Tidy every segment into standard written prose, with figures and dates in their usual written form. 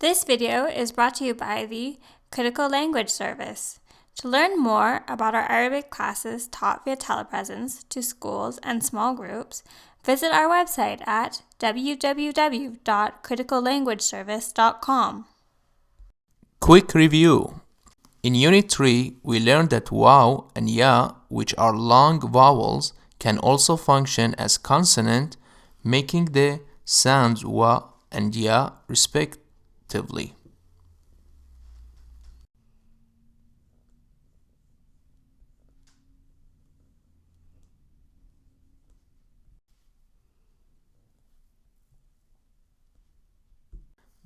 This video is brought to you by the Critical Language Service. To learn more about our Arabic classes taught via telepresence to schools and small groups, visit our website at www.criticallanguageservice.com. Quick review. In Unit 3, we learned that waw and ya, which are long vowels, can also function as consonant, making the sounds wa and ya respectively.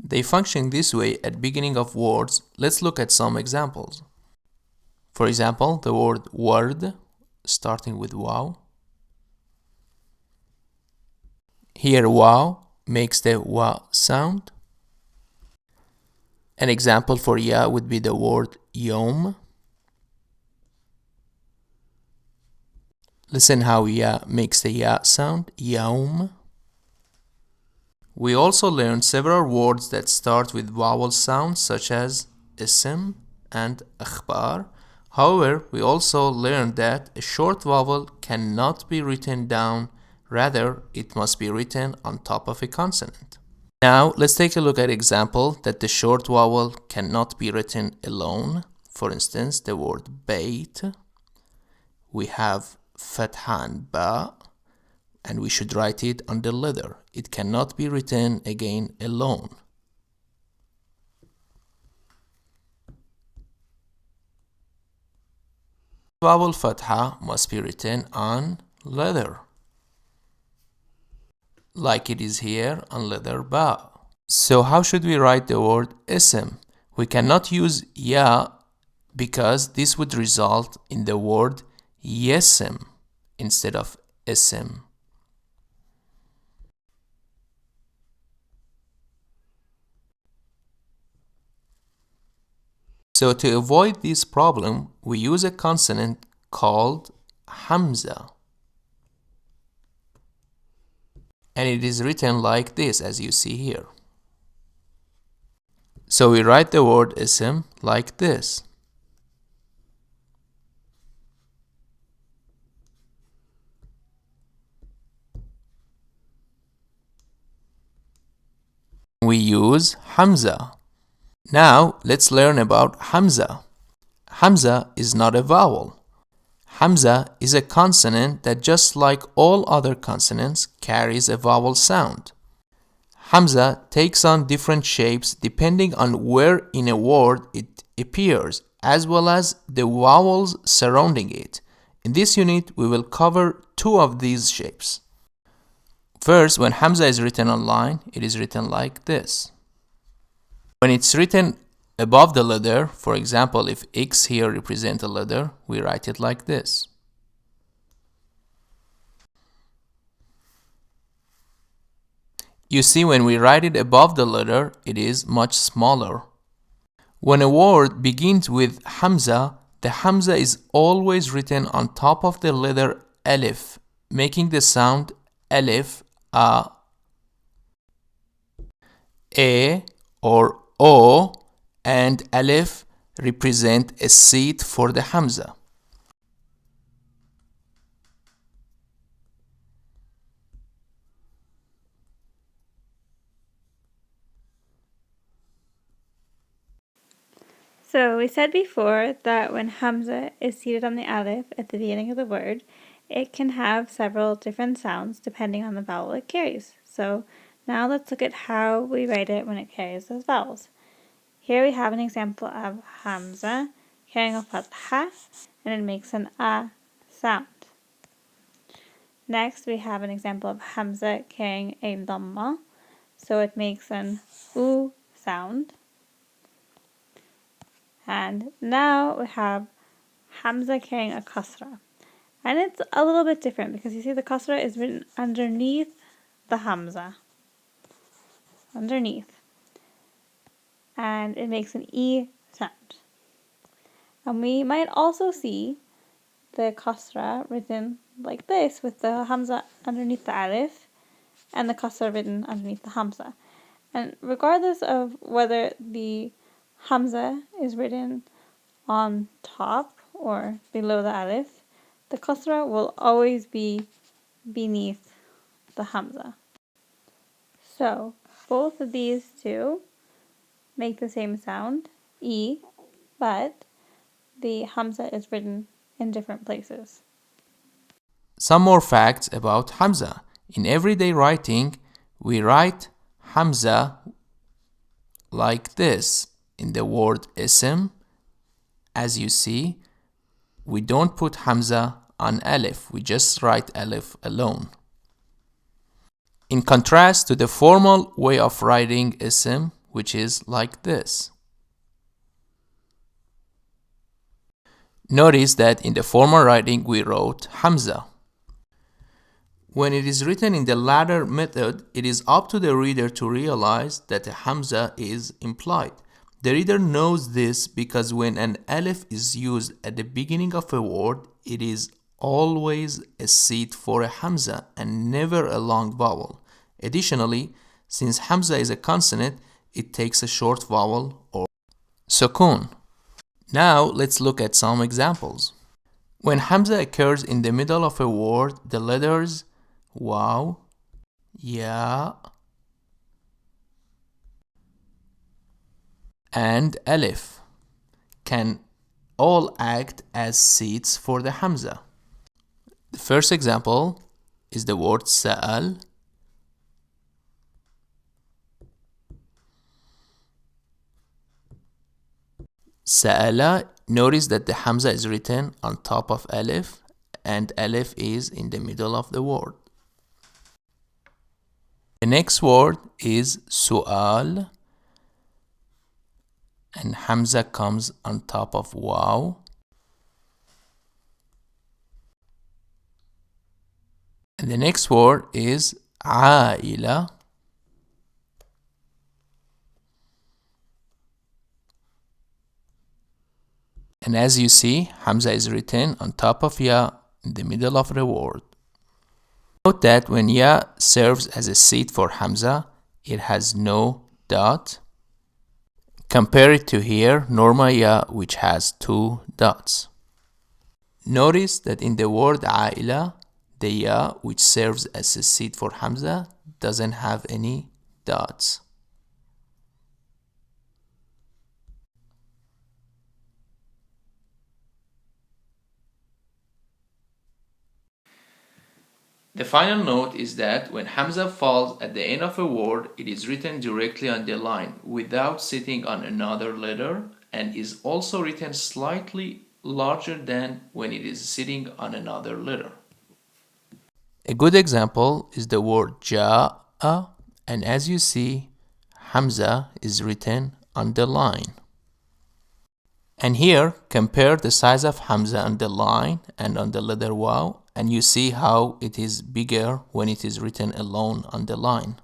They function this way at beginning of words. Let's look at some examples. For example, the word word, starting with waw. Here waw makes the wa sound. An example for ya would be the word yom. Listen how ya makes the ya sound, yawm. We also learned several words that start with vowel sounds such as ism and akhbar. However, we also learned that a short vowel cannot be written down, rather it must be written on top of a consonant. Now let's take a look at example that the short vowel cannot be written alone. For instance, the word bayt. We have fathan ba, and we should write it on the letter. It cannot be written again alone. Vowel fatha must be written on letter, like it is here on letter ba. So how should we write the word ism? We cannot use ya because this would result in the word yesim instead of ism. So to avoid this problem, we use a consonant called Hamza. And it is written like this, as you see here. So we write the word ism like this. We use Hamza. Now let's learn about Hamza. Hamza is not a vowel. Hamza is a consonant that, just like all other consonants, carries a vowel sound. Hamza takes on different shapes depending on where in a word it appears, as well as the vowels surrounding it. In this unit, we will cover two of these shapes. First, when Hamza is written on line, it is written like this. When it's written above the letter, for example, if X here represents a letter, we write it like this. You see, when we write it above the letter, it is much smaller. When a word begins with Hamza, the Hamza is always written on top of the letter Alif, making the sound Alif, A, or O, and Alif represent a seat for the Hamza. So we said before that when Hamza is seated on the Alif at the beginning of the word, it can have several different sounds depending on the vowel it carries. So now let's look at how we write it when it carries those vowels. Here we have an example of Hamza carrying a fatha, and it makes an a sound. Next we have an example of Hamza carrying a dhamma, so it makes an u sound. And now we have Hamza carrying a kasra. And it's a little bit different because you see the kasra is written underneath the Hamza. Underneath. And it makes an E sound. And we might also see the kasra written like this with the Hamza underneath the Alif and the kasra written underneath the Hamza. And regardless of whether the Hamza is written on top or below the Alif, the Kasra will always be beneath the Hamza. So both of these two make the same sound, E, but the Hamza is written in different places. Some more facts about Hamza. In everyday writing, we write Hamza like this in the word ism. As you see, we don't put Hamza on Alif, we just write Alif alone. In contrast to the formal way of writing ism, which is like this. Notice that in the formal writing we wrote Hamza. When it is written in the latter method, it is up to the reader to realize that a Hamza is implied. The reader knows this because when an Alif is used at the beginning of a word, it is always a seat for a Hamza and never a long vowel. Additionally, since Hamza is a consonant, it takes a short vowel or sukun. Now let's look at some examples. When Hamza occurs in the middle of a word, the letters Waw, Ya, and Alif can all act as seats for the Hamza. The first example is the word Sa'al. Sa'ala, notice that the Hamza is written on top of Alif and Alif is in the middle of the word. The next word is Su'al and Hamza comes on top of Waw. And the next word is A'ila. And as you see, Hamza is written on top of Ya in the middle of the word. Note that when Ya serves as a seat for Hamza, it has no dot. Compare it to here, normal Ya, which has 2 dots. Notice that in the word A'ila, the Ya, which serves as a seat for Hamza, doesn't have any dots. The final note is that when Hamza falls at the end of a word, it is written directly on the line without sitting on another letter and is also written slightly larger than when it is sitting on another letter. A good example is the word Ja'a, and as you see, Hamza is written on the line. And here, compare the size of Hamza on the line and on the letter Waw, and you see how it is bigger when it is written alone on the line.